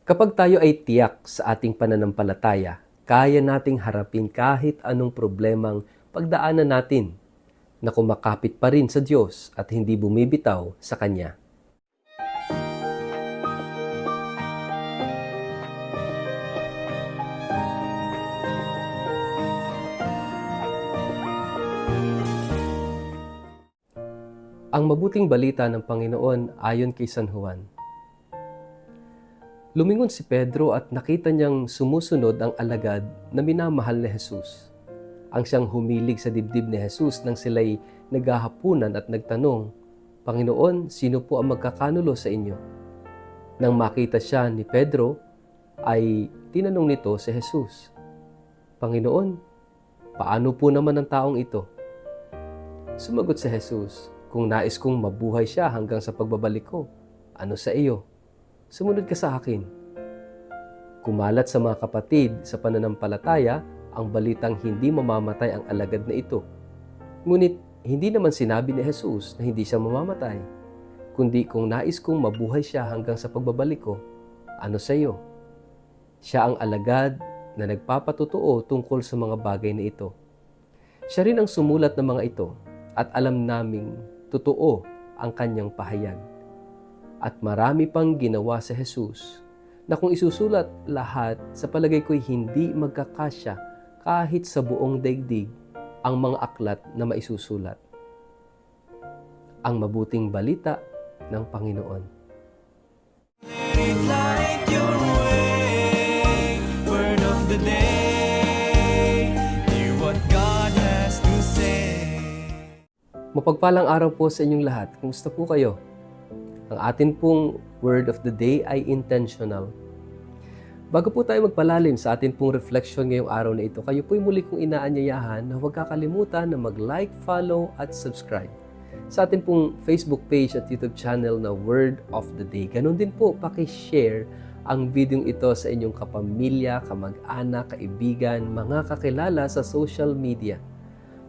Kapag tayo ay tiyak sa ating pananampalataya, kaya nating harapin kahit anong problemang pagdaanan natin na kumakapit pa rin sa Diyos at hindi bumibitaw sa Kanya. Ang mabuting balita ng Panginoon ayon kay San Juan. Lumingon si Pedro at nakita niyang sumusunod ang alagad na minamahal ni Jesus. Ang siyang humilig sa dibdib ni Jesus nang sila'y naghahapunan at nagtanong, "Panginoon, sino po ang magkakanulo sa inyo?" Nang makita siya ni Pedro, ay tinanong nito si Jesus, "Panginoon, paano po naman ang taong ito?" Sumagot si Jesus, "Kung nais kong mabuhay siya hanggang sa pagbabalik ko, ano sa iyo? Sumunod ka sa akin." Kumalat sa mga kapatid sa pananampalataya ang balitang hindi mamamatay ang alagad na ito. Ngunit hindi naman sinabi ni Jesus na hindi siya mamamatay, kundi kung nais kong mabuhay siya hanggang sa pagbabalik ko, ano sa iyo? Siya ang alagad na nagpapatotoo tungkol sa mga bagay na ito. Siya rin ang sumulat ng mga ito at alam naming totoo ang kanyang pahayag. At marami pang ginawa sa Jesus na kung isusulat lahat, sa palagay ko'y hindi magkakasya kahit sa buong daigdig ang mga aklat na maisusulat. Ang mabuting balita ng Panginoon. Light your way, word of the day, hear what God has to say. Mapagpalang araw po sa inyong lahat. Kumusta po kayo? Ang atin pong word of the day ay intentional. Bago po tayo magpalalim sa atin pong reflection ngayong araw na ito, kayo po'y muli kong inaanyayahan na huwag kakalimutan na mag-like, follow at subscribe sa atin pong Facebook page at YouTube channel na Word of the Day. Ganon din po, paki-share ang videong ito sa inyong kapamilya, kamag-anak, kaibigan, mga kakilala sa social media,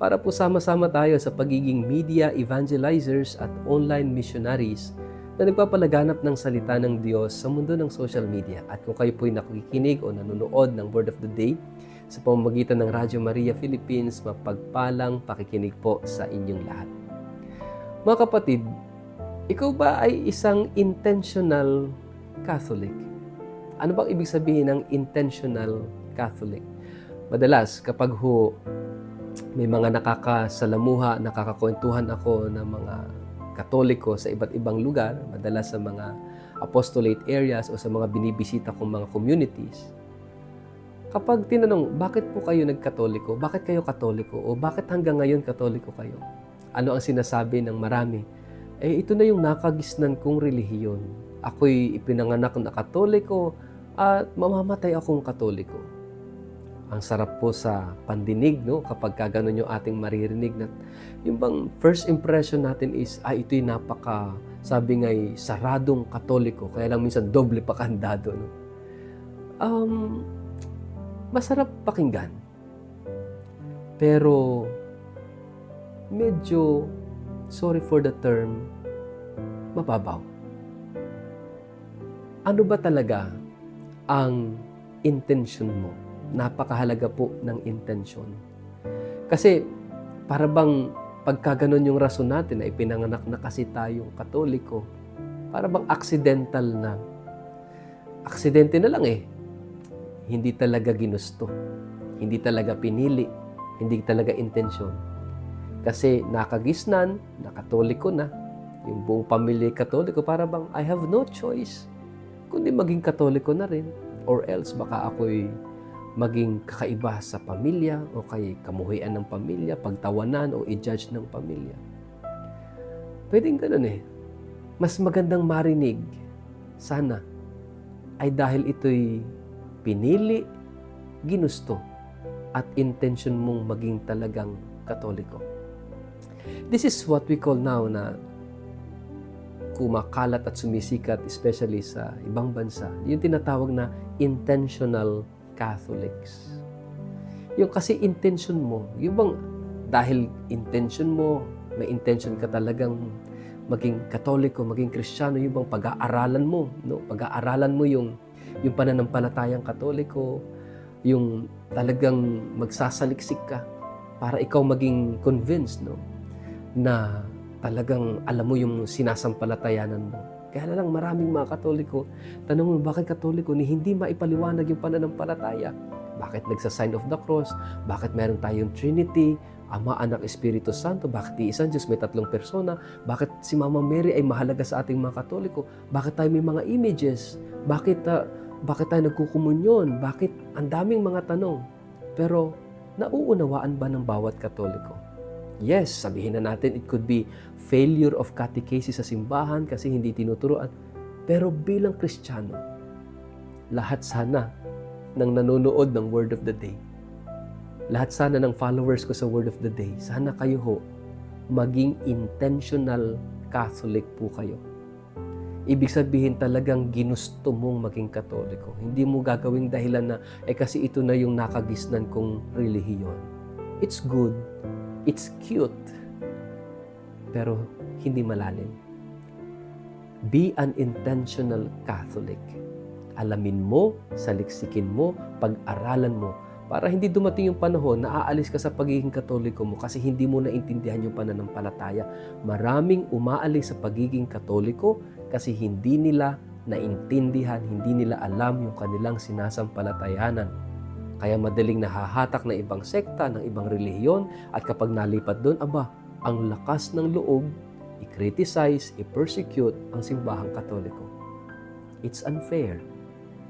para po sama-sama tayo sa pagiging media evangelizers at online missionaries na nagpapalaganap ng salita ng Diyos sa mundo ng social media. At kung kayo po'y nakikinig o nanonood ng Word of the Day sa pamamagitan ng Radyo Maria Philippines, mapagpalang pakikinig po sa inyong lahat. Mga kapatid, ikaw ba ay isang intentional Catholic? Ano bang ibig sabihin ng intentional Catholic? Madalas, kapag may mga nakakasalamuha, nakakakwentuhan ako ng mga Katoliko sa iba't ibang lugar, madalas sa mga apostolate areas o sa mga binibisita kong mga communities. Kapag tinanong, bakit po kayo nagkatoliko? Bakit kayo katoliko? O bakit hanggang ngayon katoliko kayo? Ano ang sinasabi ng marami? Ito na yung nakagisnan kong relihiyon. Ako'y ipinanganak na katoliko at mamamatay akong katoliko. Ang sarap po sa pandinig, no? Kapag gano'n yung ating maririnig na yung bang first impression natin is, ito'y sabi nga'y saradong katoliko, kaya lang minsan doble pa kandado, no? Masarap pakinggan. Pero medyo, sorry for the term, mababaw. Ano ba talaga ang intention mo? Napakahalaga po ng intention. Kasi para bang pagka ganun yung rason natin na ipinanganak na kasi tayong Katoliko, para bang accidental na. Aksidente na lang Hindi talaga ginusto. Hindi talaga pinili. Hindi talaga intensyon. Kasi nakagisnan, na Katoliko na. Yung buong pamilya Katoliko, para bang I have no choice kundi maging Katoliko na rin. Or else baka ako'y maging kakaiba sa pamilya o kay kamuhian ng pamilya, pagtawanan o i-judge ng pamilya. Pwedeng ganun Mas magandang marinig, sana, ay dahil ito'y pinili, ginusto, at intention mong maging talagang Katoliko. This is what we call now na kumakalat at sumisikat, especially sa ibang bansa, yung tinatawag na intentional Catholics. Yung kasi intention mo, yung bang dahil intention mo, may intention ka talagang maging Katoliko, maging Kristiyano, yung bang pag-aaralan mo, no? Pag-aaralan mo yung yung pananampalatayang Katoliko, yung talagang magsasaliksik ka para ikaw maging convinced, no? Na talagang alam mo yung sinasampalatayanan mo. Kaya na lang maraming mga Katoliko, tanong mo, bakit Katoliko ni hindi maipaliwanag yung pananampalataya? Bakit nagsa-sign of the cross? Bakit meron tayong Trinity, Ama, Anak, Espiritu Santo? Bakit iisang Diyos, may 3 persona? Bakit si Mama Mary ay mahalaga sa ating mga Katoliko? Bakit tayo may mga images? Bakit tayo nagkukumunyon? Bakit? Ang daming mga tanong. Pero nauunawaan ba ng bawat Katoliko? Yes, sabihin na natin it could be failure of catechesis sa simbahan kasi hindi tinuturuan. Pero bilang Kristiyano, lahat sana ng nanonood ng Word of the Day, lahat sana ng followers ko sa Word of the Day, sana kayo ho, maging intentional Catholic po kayo. Ibig sabihin talagang ginusto mong maging Katoliko. Hindi mo gagawing dahilan na, kasi ito na yung nakagisnan kong relihiyon. It's good, it's cute, pero hindi malalim. Be an intentional Catholic. Alamin mo, saliksikin mo, pag-aralan mo, para hindi dumating yung panahon na aalis ka sa pagiging Katoliko mo kasi hindi mo naintindihan yung pananampalataya. Maraming umaalis sa pagiging Katoliko kasi hindi nila naintindihan, hindi nila alam yung kanilang sinasampalatayanan. Kaya madaling nahahatak na ibang sekta, ng ibang relihiyon, at kapag nalipat doon, ang lakas ng loob, i-criticize, i-persecute ang simbahang Katoliko. It's unfair.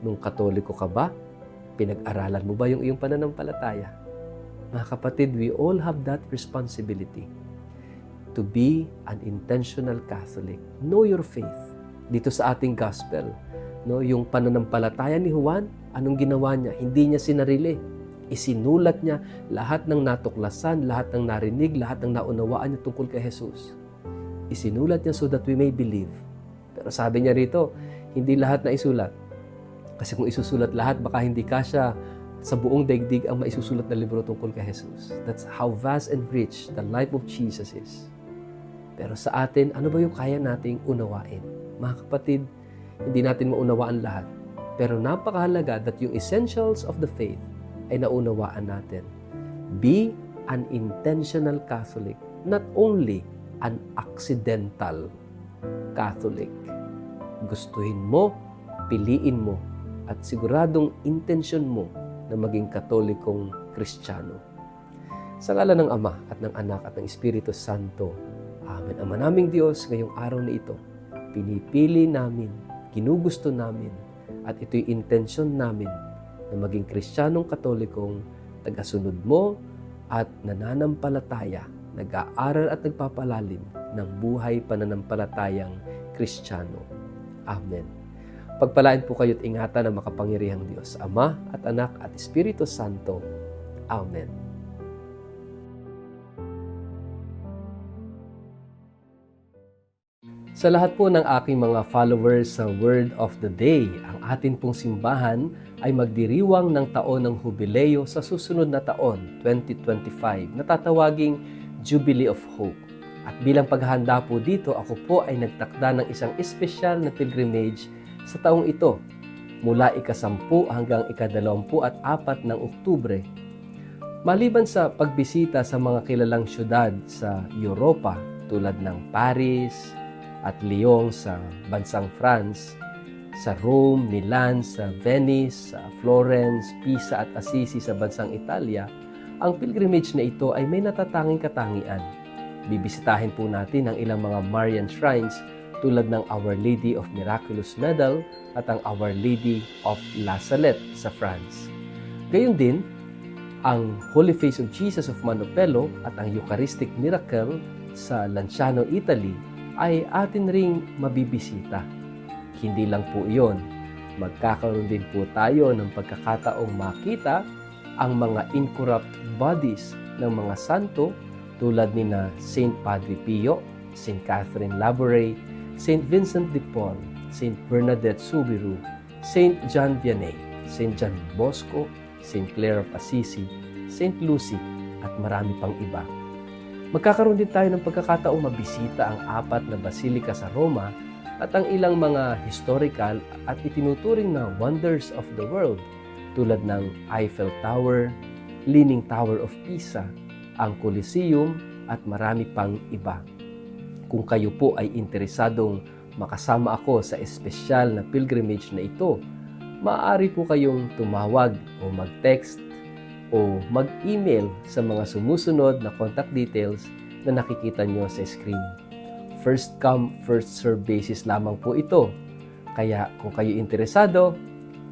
Nung Katoliko ka ba, pinag-aralan mo ba yung iyong pananampalataya? Mga kapatid, we all have that responsibility to be an intentional Catholic. Know your faith. Dito sa ating gospel, no, yung pananampalataya ni Juan, anong ginawa niya? Hindi niya sinarili. Isinulat niya lahat ng natuklasan, lahat ng narinig, lahat ng naunawaan niya tungkol kay Jesus. Isinulat niya so that we may believe. Pero sabi niya rito, hindi lahat na isulat. Kasi kung isusulat lahat, baka hindi kasya sa buong daigdig ang maisusulat na libro tungkol kay Jesus. That's how vast and rich the life of Jesus is. Pero sa atin, ano ba yung kaya nating unawain? Mga kapatid, hindi natin maunawaan lahat. Pero napakahalaga that yung essentials of the faith ay naunawaan natin. Be an intentional Catholic, not only an accidental Catholic. Gustuhin mo, piliin mo, at siguradong intensyon mo na maging Katolikong Kristiyano. Sa ngalan ng Ama at ng Anak at ng Espiritu Santo, Amen. Ama naming Diyos, ngayong araw na ito, pinipili namin, ginugusto namin, at ito'y intensyon namin na maging Kristiyanong Katolikong tagasunod mo at nananampalataya, nag-aaral at nagpapalalim ng buhay pananampalatayang Kristiyano. Amen. Pagpalain po kayo't ingatan ng makapangyarihang Diyos, Ama at Anak at Espiritu Santo. Amen. Sa lahat po ng aking mga followers sa Word of the Day, ang atin pong simbahan ay magdiriwang ng taon ng Hubileo sa susunod na taon, 2025, na tatawaging Jubilee of Hope. At bilang paghahanda po dito, ako po ay nagtakda ng isang espesyal na pilgrimage sa taong ito, mula ika-10 hanggang ika-24 ng Oktubre. Maliban sa pagbisita sa mga kilalang syudad sa Europa tulad ng Paris at Lyon sa bansang France, sa Rome, Milan, sa Venice, sa Florence, Pisa at Assisi sa bansang Italia, ang pilgrimage na ito ay may natatanging katangian. Bibisitahin po natin ang ilang mga Marian shrines tulad ng Our Lady of Miraculous Medal at ang Our Lady of La Salette sa France. Gayun din, ang Holy Face of Jesus of Manopello at ang Eucharistic Miracle sa Lanciano, Italy ay atin ring mabibisita. Hindi lang po iyon, magkakaroon din po tayo ng pagkakataong makita ang mga incorrupt bodies ng mga santo tulad ni na Saint Padre Pio, Saint Catherine Labouré, Saint Vincent de Paul, Saint Bernadette Soubirous, Saint John Vianney, Saint John Bosco, Saint Clare of Assisi, Saint Lucy, at marami pang iba. Magkakaroon din tayo ng pagkakataong mabisita ang 4 na basilika sa Roma at ang ilang mga historical at itinuturing na wonders of the world tulad ng Eiffel Tower, Leaning Tower of Pisa, ang Colosseum at marami pang iba. Kung kayo po ay interesadong makasama ako sa espesyal na pilgrimage na ito, maaari po kayong tumawag o mag-text o mag-email sa mga sumusunod na contact details na nakikita nyo sa screen. First come, first serve basis lamang po ito. Kaya kung kayo interesado,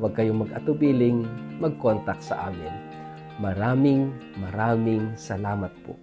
huwag kayong mag-atubiling mag-contact sa amin. Maraming salamat po.